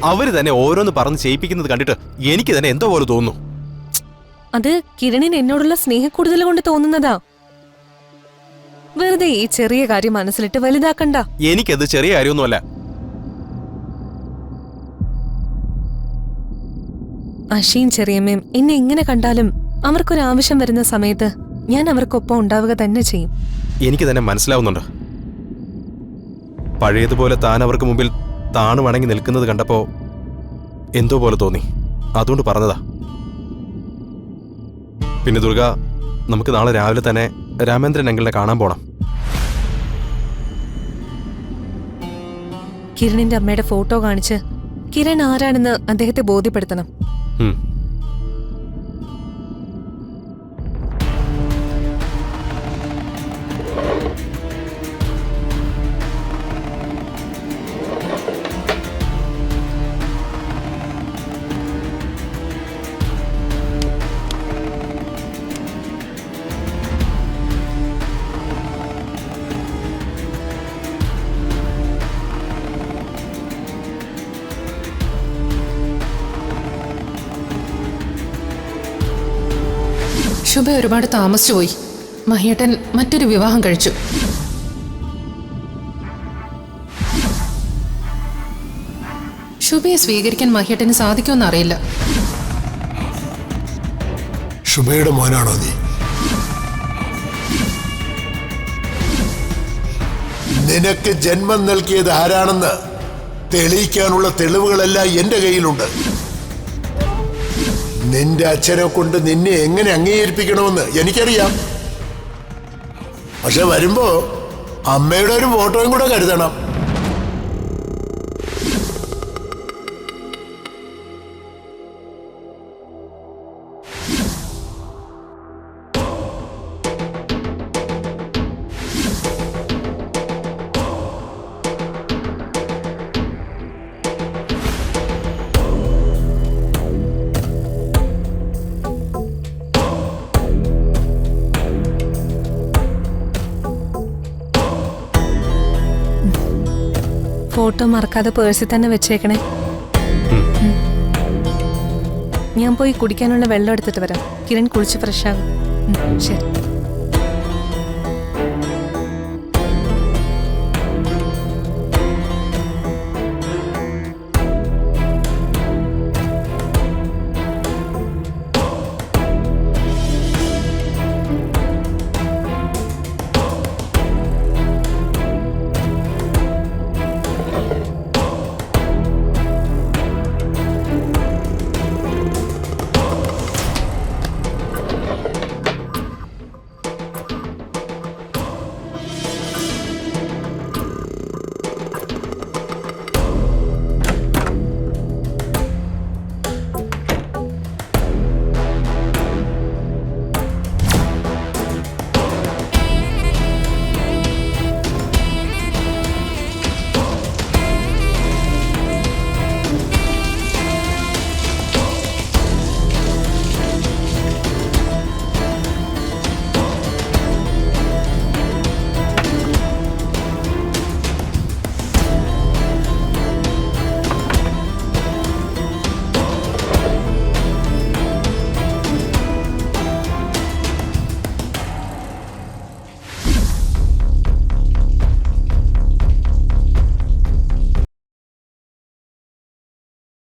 അവര് തന്നെ ഓരോന്ന് പറഞ്ഞ് ചെയ്യിപ്പിക്കുന്നത് കണ്ടിട്ട് എനിക്ക് തന്നെ എന്തോ പോലെ തോന്നുന്നു. അത് കിരണിന് എന്നോടുള്ള സ്നേഹക്കൂടുതൽ കൊണ്ട് തോന്നുന്നതാ. വെറുതെ ഈ ചെറിയ കാര്യം മനസ്സിലിട്ട് വലുതാക്കണ്ട. എനിക്കത് ചെറിയ കാര്യമൊന്നുമല്ല. അഷീൻ ചെറിയമ്മയും എന്നെ എങ്ങനെ കണ്ടാലും അവർക്കൊരാവശ്യം വരുന്ന സമയത്ത് ഞാൻ അവർക്കൊപ്പം ഉണ്ടാവുക തന്നെ ചെയ്യും. എനിക്ക് തന്നെ മനസ്സിലാവുന്നുണ്ട്. പഴയതുപോലെ താൻ അവർക്ക് മുമ്പിൽ താണു വണങ്ങി നിൽക്കുന്നത് കണ്ടപ്പോ എന്തോ പോലെ തോന്നി. അതുകൊണ്ട് പറഞ്ഞതാ. പിന്നെ ദുർഗ, നമുക്ക് നാളെ രാവിലെ തന്നെ രാമേന്ദ്രൻ അങ്കിളിനെ കാണാൻ പോണം. കിരണിന്റെ അമ്മയുടെ ഫോട്ടോ കാണിച്ച് കിരൺ ആരാണെന്ന് അദ്ദേഹത്തെ ബോധ്യപ്പെടുത്തണം. ശുഭ ഒരുപാട് താമസിച്ചു പോയി. മഹിയേട്ടൻ മറ്റൊരു വിവാഹം കഴിച്ചു. ശുഭയെ സ്വീകരിക്കാൻ മഹിയേട്ടന് സാധിക്കുമെന്ന് അറിയില്ല. ശുഭയുടെ മോനാണോ നീ? നിനക്ക് ജന്മം നൽകിയത് ആരാണെന്ന് തെളിയിക്കാനുള്ള തെളിവുകളെല്ലാം എന്റെ കയ്യിലുണ്ട്. നിന്റെ അച്ഛനെ കൊണ്ട് നിന്നെ എങ്ങനെ അംഗീകരിപ്പിക്കണമെന്ന് എനിക്കറിയാം. പക്ഷെ വരുമ്പോ അമ്മയുടെ ഒരു ഫോട്ടോയും കൂടെ കരുതണം. ഫോട്ടോ മറക്കാതെ പേഴ്സിൽ തന്നെ വെച്ചേക്കണേ. ഞാൻ പോയി കുടിക്കാനുള്ള വെള്ളം എടുത്തിട്ട് വരാം. കിരൺ കുളിച്ച് ഫ്രഷ് ആകും. ശരി.